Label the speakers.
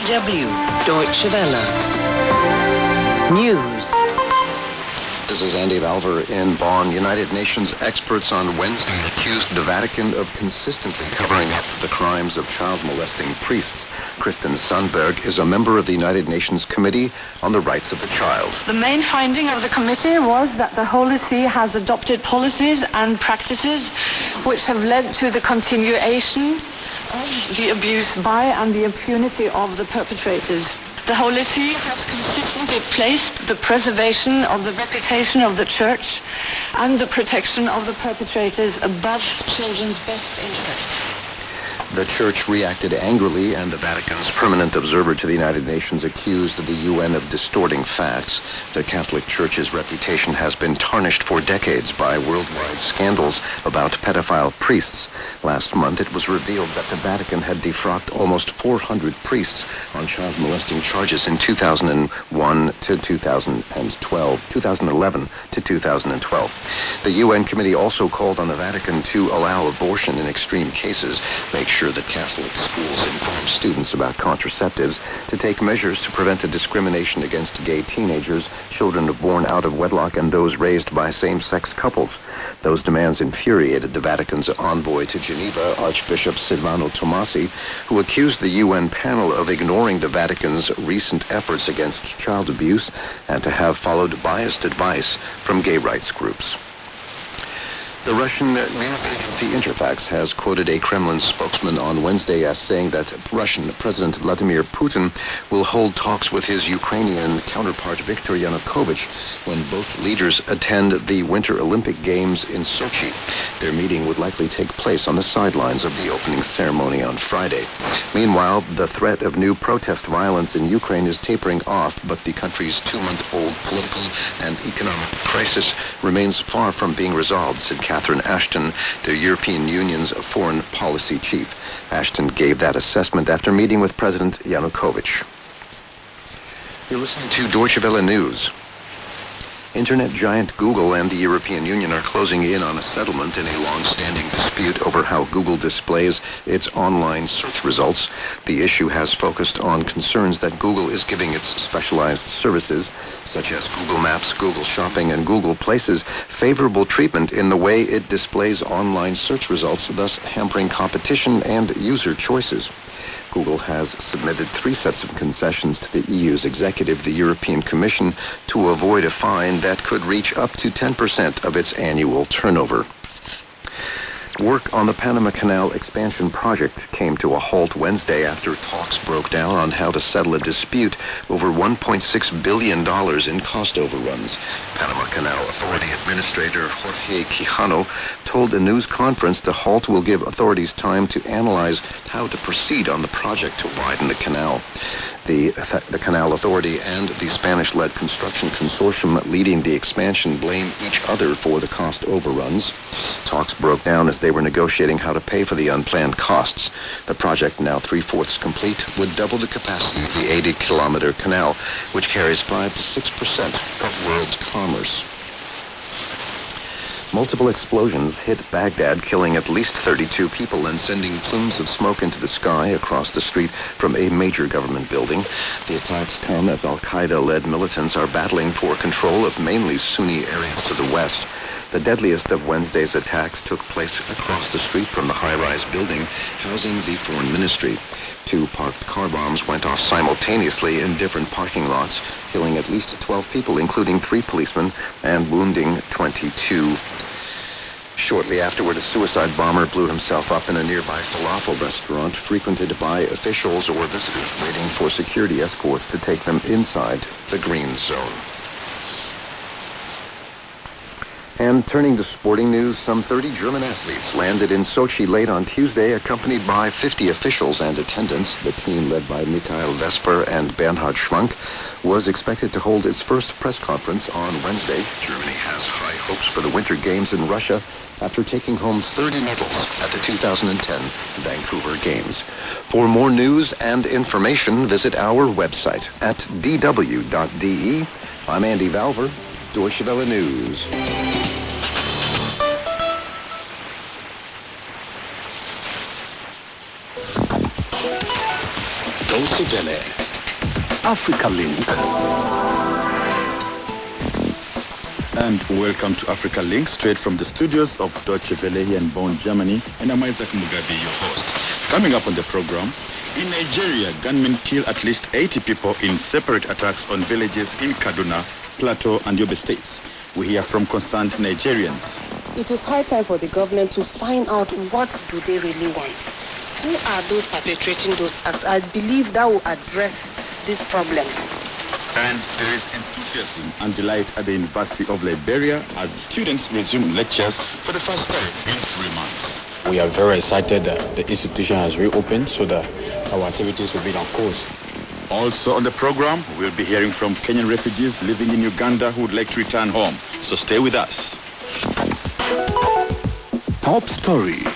Speaker 1: DW, Deutsche Welle. News.
Speaker 2: This is Andy Valver in Bonn. United Nations experts on Wednesday accused the Vatican of consistently covering up the crimes of child molesting priests. Kristen Sundberg is a member of the United Nations Committee on the Rights of the Child.
Speaker 3: The main finding of the committee was that the Holy See has adopted policies and practices which have led to the continuation of the abuse by and the impunity of the perpetrators. The Holy See has consistently placed the preservation of the reputation of the Church and the protection of the perpetrators above children's best interests.
Speaker 2: The Church reacted angrily, and the Vatican's permanent observer to the United Nations accused the UN of distorting facts. The Catholic Church's reputation has been tarnished for decades by worldwide scandals about pedophile priests. Last month, it was revealed that the Vatican had defrocked almost 400 priests on child molesting charges in 2001 to 2011 to 2012. The UN committee also called on the Vatican to allow abortion in extreme cases, make sure that Catholic schools inform students about contraceptives, to take measures to prevent the discrimination against gay teenagers, children born out of wedlock, and those raised by same-sex couples. Those demands infuriated the Vatican's envoy to Geneva, Archbishop Silvano Tomasi, who accused the UN panel of ignoring the Vatican's recent efforts against child abuse and to have followed biased advice from gay rights groups. The Russian news agency Interfax has quoted a Kremlin spokesman on Wednesday as saying that Russian President Vladimir Putin will hold talks with his Ukrainian counterpart Viktor Yanukovych when both leaders attend the Winter Olympic Games in Sochi. Their meeting would likely take place on the sidelines of the opening ceremony on Friday. Meanwhile, the threat of new protest violence in Ukraine is tapering off, but the country's two-month-old political and economic crisis remains far from being resolved, said Catherine Ashton, the European Union's foreign policy chief. Ashton gave that assessment after meeting with President Yanukovych. You're listening to Deutsche Welle News. Internet giant Google and the European Union are closing in on a settlement in a long-standing dispute over how Google displays its online search results. The issue has focused on concerns that Google is giving its specialized services, such as Google Maps, Google Shopping, and Google Places, favorable treatment in the way it displays online search results, thus hampering competition and user choices. Google has submitted 3 sets of concessions to the EU's executive, the European Commission, to avoid a fine that could reach up to 10% of its annual turnover. Work on the Panama Canal expansion project came to a halt Wednesday after talks broke down on how to settle a dispute over $1.6 billion in cost overruns. Panama Canal Authority Administrator Jorge Quijano told a news conference the halt will give authorities time to analyze how to proceed on the project to widen the canal. The Canal Authority and the Spanish-led construction consortium leading the expansion blame each other for the cost overruns. Talks broke down as they were negotiating how to pay for the unplanned costs. The project, now 3/4 complete, would double the capacity of the 80-kilometer canal, which carries 5 to 6% of world commerce. Multiple explosions hit Baghdad, killing at least 32 people and sending plumes of smoke into the sky across the street from a major government building. The attacks come as al-Qaeda-led militants are battling for control of mainly Sunni areas to the west. The deadliest of Wednesday's attacks took place across the street from the high-rise building housing the foreign ministry. 2 parked car bombs went off simultaneously in different parking lots, killing at least 12 people, including 3 policemen, and wounding 22. Shortly afterward, a suicide bomber blew himself up in a nearby falafel restaurant frequented by officials or visitors waiting for security escorts to take them inside the green zone. And turning to sporting news, some 30 German athletes landed in Sochi late on Tuesday, accompanied by 50 officials and attendants. The team, led by Michael Vesper and Bernhard Schwank, was expected to hold its first press conference on Wednesday. Germany has high hopes for the Winter Games in Russia after taking home 30 medals at the 2010 Vancouver Games. For more news and information, visit our website at dw.de. I'm Andy Valver, Deutsche Welle News.
Speaker 4: Deutsche Welle. Africa Link.
Speaker 5: And welcome to Africa Link, straight from the studios of Deutsche Welle here in Bonn, Germany. And I'm Isaac Mugabe, your host. Coming up on the program, in Nigeria, gunmen kill at least 80 people in separate attacks on villages in Kaduna, Plateau, and Yobe states. We hear from concerned Nigerians.
Speaker 6: It is high time for the government to find out what do they really want. Who are those perpetrating those acts? I believe that will address this problem.
Speaker 5: And there is enthusiasm and delight at the University of Liberia as students resume lectures for the first time in 3 months.
Speaker 7: We are very excited that the institution has reopened so that our activities will be on course.
Speaker 5: Also on the program, we'll be hearing from Kenyan refugees living in Uganda who would like to return home. So stay with us.
Speaker 4: Top story.